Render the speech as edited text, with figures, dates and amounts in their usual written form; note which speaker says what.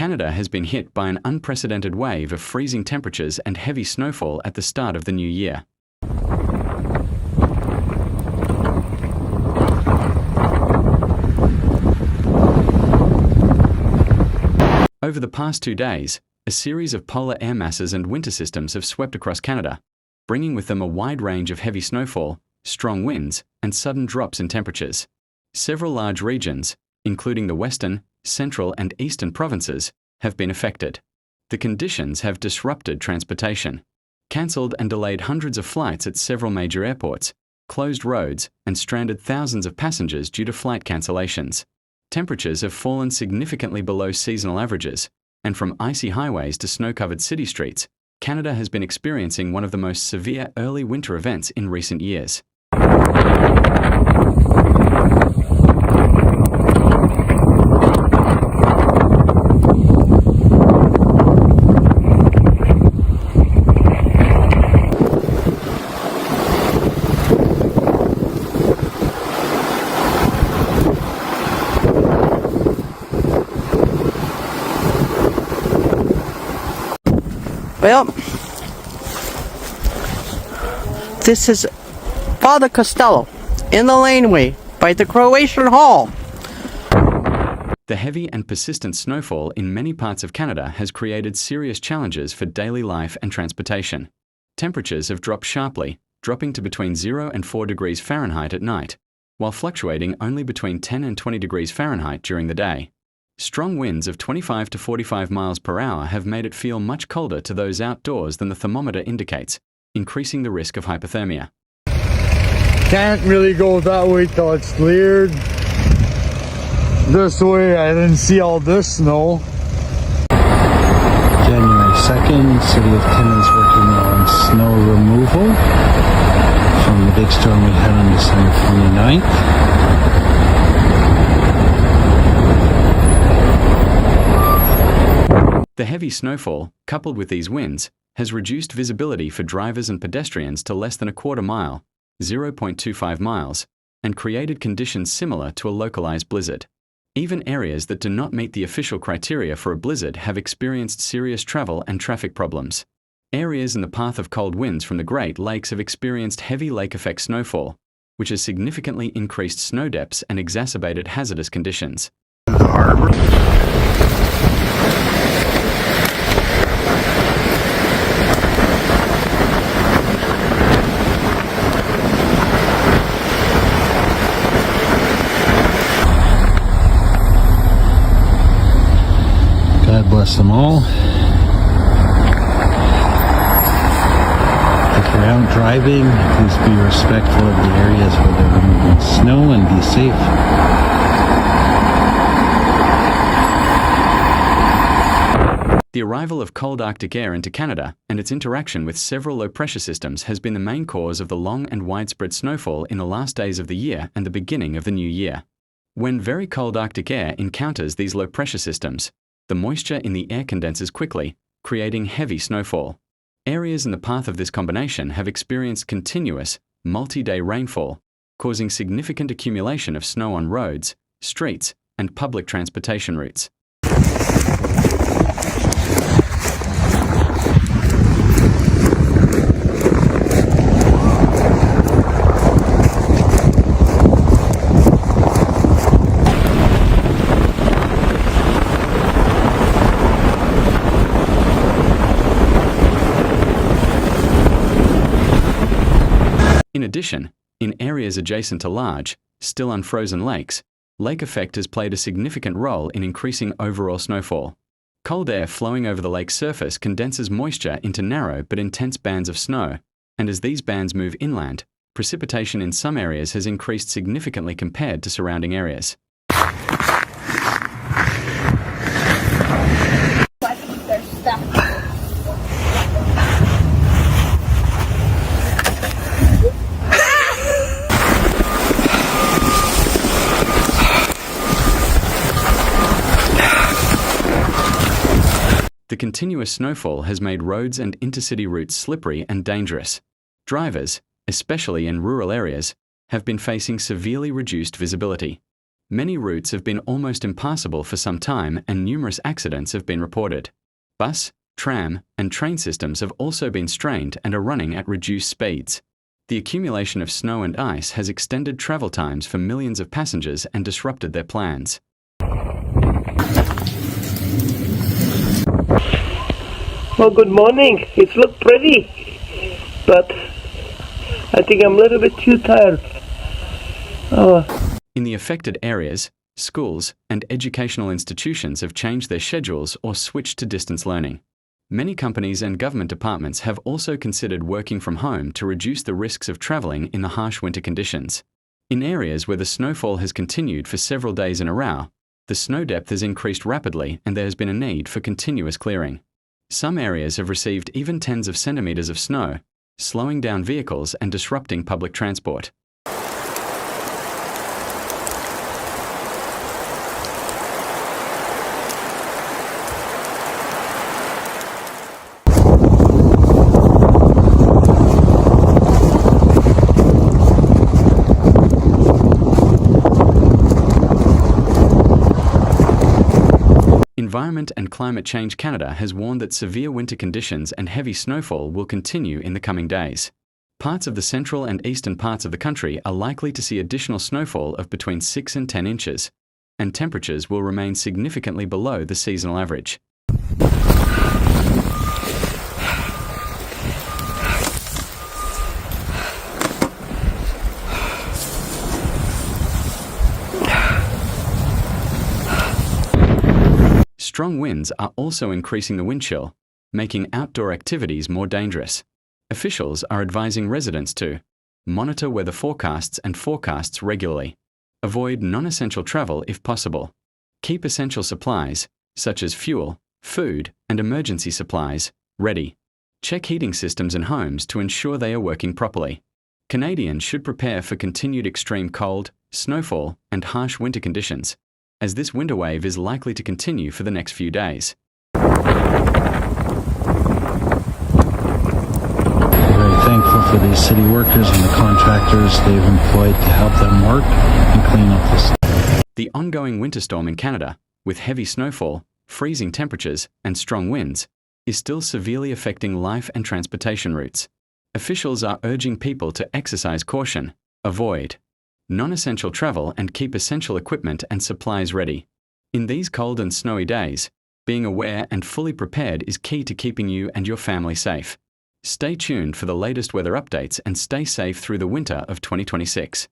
Speaker 1: Canada has been hit by an unprecedented wave of freezing temperatures and heavy snowfall at the start of the new year. Over the past 2 days, a series of polar air masses and winter systems have swept across Canada, bringing with them a wide range of heavy snowfall, strong winds, and sudden drops in temperatures. Several large regions, including the western, central, and eastern provinces, have been affected. The conditions have disrupted transportation, cancelled and delayed hundreds of flights at several major airports, closed roads, and stranded thousands of passengers due to flight cancellations. Temperatures have fallen significantly below seasonal averages, and from icy highways to snow-covered city streets, Canada has been experiencing one of the most severe early winter events in recent years.
Speaker 2: Well, this is Father Costello in the laneway by the Croatian Hall.
Speaker 1: The heavy and persistent snowfall in many parts of Canada has created serious challenges for daily life and transportation. Temperatures have dropped sharply, dropping to between 0 and 4 degrees Fahrenheit at night, while fluctuating only between 10 and 20 degrees Fahrenheit during the day. Strong winds of 25 to 45 miles per hour have made it feel much colder to those outdoors than the thermometer indicates, increasing the risk of hypothermia.
Speaker 3: Can't really go that way till it's cleared. This way I didn't see all this snow.
Speaker 4: January 2nd, City of Timmins working on snow removal from the big storm we had on December 29th.
Speaker 1: The heavy snowfall, coupled with these winds, has reduced visibility for drivers and pedestrians to less than a quarter mile, 0.25 miles, and created conditions similar to a localized blizzard. Even areas that do not meet the official criteria for a blizzard have experienced serious travel and traffic problems. Areas in the path of cold winds from the Great Lakes have experienced heavy lake-effect snowfall, which has significantly increased snow depths and exacerbated hazardous conditions.
Speaker 3: The harbor.
Speaker 4: God bless them all. If you're out driving, please be respectful of the areas where they're removing snow and be safe.
Speaker 1: The arrival of cold Arctic air into Canada and its interaction with several low-pressure systems has been the main cause of the long and widespread snowfall in the last days of the year and the beginning of the new year. When very cold Arctic air encounters these low-pressure systems, the moisture in the air condenses quickly, creating heavy snowfall. Areas in the path of this combination have experienced continuous, multi-day rainfall, causing significant accumulation of snow on roads, streets, and public transportation routes. In addition, in areas adjacent to large, still unfrozen lakes, lake effect has played a significant role in increasing overall snowfall. Cold air flowing over the lake's surface condenses moisture into narrow but intense bands of snow, and as these bands move inland, precipitation in some areas has increased significantly compared to surrounding areas. The continuous snowfall has made roads and intercity routes slippery and dangerous. Drivers, especially in rural areas, have been facing severely reduced visibility. Many routes have been almost impassable for some time and numerous accidents have been reported. Bus, tram, and train systems have also been strained and are running at reduced speeds. The accumulation of snow and ice has extended travel times for millions of passengers and disrupted their plans.
Speaker 5: Well, good morning. It's looked pretty, but I think I'm a little bit too tired.
Speaker 1: In the affected areas, schools and educational institutions have changed their schedules or switched to distance learning. Many companies and government departments have also considered working from home to reduce the risks of traveling in the harsh winter conditions. In areas where the snowfall has continued for several days in a row, the snow depth has increased rapidly and there has been a need for continuous clearing. Some areas have received even tens of centimeters of snow, slowing down vehicles and disrupting public transport. Environment and Climate Change Canada has warned that severe winter conditions and heavy snowfall will continue in the coming days. Parts of the central and eastern parts of the country are likely to see additional snowfall of between 6 and 10 inches, and temperatures will remain significantly below the seasonal average. Strong winds are also increasing the wind chill, making outdoor activities more dangerous. Officials are advising residents to monitor weather forecasts and forecasts regularly. Avoid non-essential travel if possible. Keep essential supplies, such as fuel, food, and emergency supplies, ready. Check heating systems in homes to ensure they are working properly. Canadians should prepare for continued extreme cold, snowfall, and harsh winter conditions, as this winter wave is likely to continue for the next few days.
Speaker 4: Very thankful for these city workers and the contractors they've employed to help them work and clean up this.
Speaker 1: The ongoing winter storm in Canada, with heavy snowfall, freezing temperatures, and strong winds, is still severely affecting life and transportation routes. Officials are urging people to exercise caution, avoid non-essential travel and keep essential equipment and supplies ready. In these cold and snowy days, being aware and fully prepared is key to keeping you and your family safe. Stay tuned for the latest weather updates and stay safe through the winter of 2026.